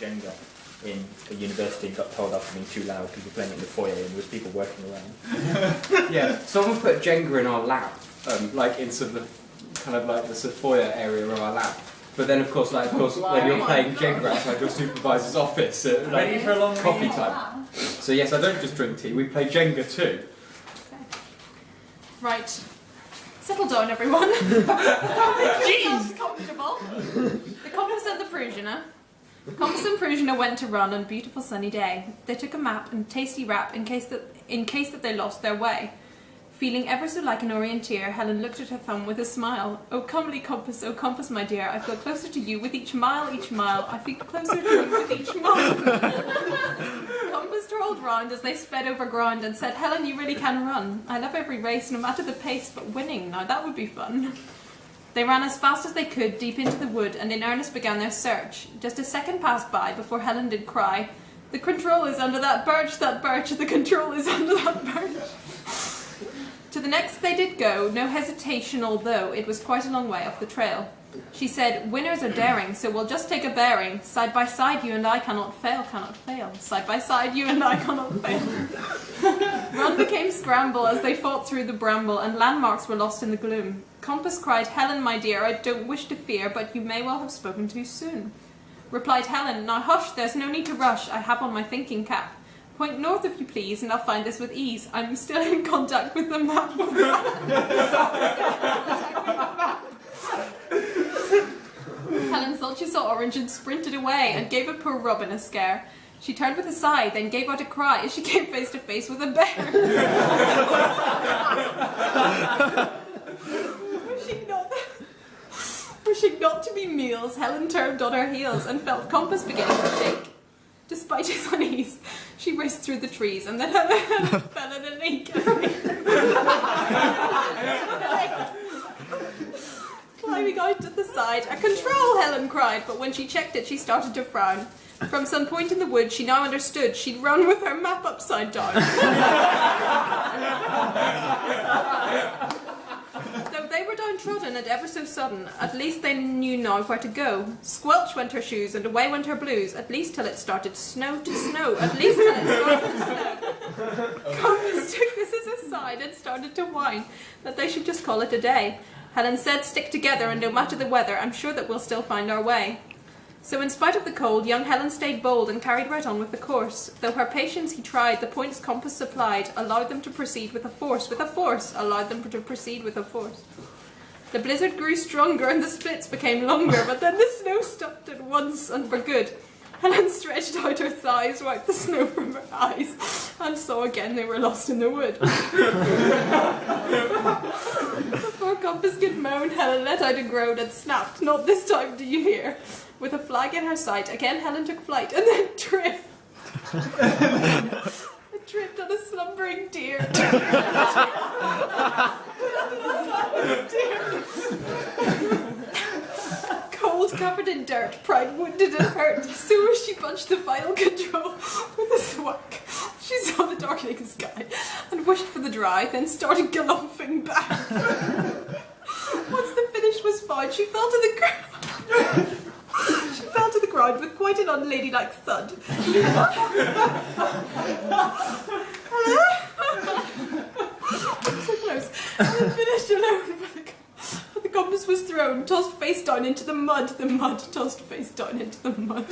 Jenga in a university and got told off for being too loud because we were playing it in the foyer and there was people working around. Yeah, someone put Jenga in our lab, like in sort of the, kind of like the sort of foyer area of our lab. But then, of course, when you're playing Jenga outside your supervisor's office at Ready for a long coffee time. So yes, I don't just drink tea. We play Jenga too. Okay. Right. Settle down, everyone. Jeez. Comfortable. The compass and the Pružina. The compass and Pružina went to run on a beautiful sunny day. They took a map and tasty wrap in case that they lost their way. Feeling ever so like an orienteer, Helen looked at her thumb with a smile. Oh compass, my dear, I feel closer to you with each mile, I feel closer to you with each mile. Compass rolled round as they sped over ground and said, Helen, you really can run. I love every race, no matter the pace, but winning, now that would be fun. They ran as fast as they could deep into the wood and in earnest began their search. Just a second passed by before Helen did cry, the control is under that birch, the control is under that birch. To the next they did go, no hesitation although it was quite a long way off the trail. She said, winners are daring, so we'll just take a bearing. Side by side you and I cannot fail. Side by side you and I cannot fail. Run became scramble as they fought through the bramble and landmarks were lost in the gloom. Compass cried, Helen, my dear, I don't wish to fear, but you may well have spoken too soon. Replied Helen, now hush, there's no need to rush, I have on my thinking cap. Point north if you please, and I'll find this with ease. I'm still in contact with the map. Helen thought she saw orange and sprinted away and gave a poor Robin a scare. She turned with a sigh, then gave out a cry as she came face to face with a bear. Wishing not to be meals, Helen turned on her heels and felt Compass beginning to shake. Despite his unease, she raced through the trees and then Helen fell in a leak. Climbing out to the side, a control, Helen cried, but when she checked it, she started to frown. From some point in the wood, she now understood she'd run with her map upside down. Though they were downtrodden and ever so sudden, at least they knew now where to go. Squelch went her shoes and away went her blues, at least till it started to snow, at least till it started to snow. Compass took this as a sign and started to whine that they should just call it a day. Helen said, stick together and no matter the weather, I'm sure that we'll still find our way. So in spite of the cold, young Helen stayed bold and carried right on with the course. Though her patience he tried, the points Compass supplied allowed them to proceed with a force, allowed them to proceed with a force. The blizzard grew stronger and the splits became longer, but then the snow stopped at once and for good. Helen stretched out her thighs, wiped the snow from her eyes, and saw again they were lost in the wood. Before Compass could moan, Helen let out a groan and snapped, not this time, do you hear? With a flag in her sight, again Helen took flight and then tripped. Tripped on a slumbering deer. Cold, covered in dirt, pride wounded and hurt. So as she punched the final control with a thwack, she saw the darkening sky and wished for the dry, then started galumphing back. Once the finish was found, she fell to the ground. She fell to the ground with quite an unladylike thud. So close. And finished alone, but the compass was thrown, tossed face down into the mud tossed face down into the mud.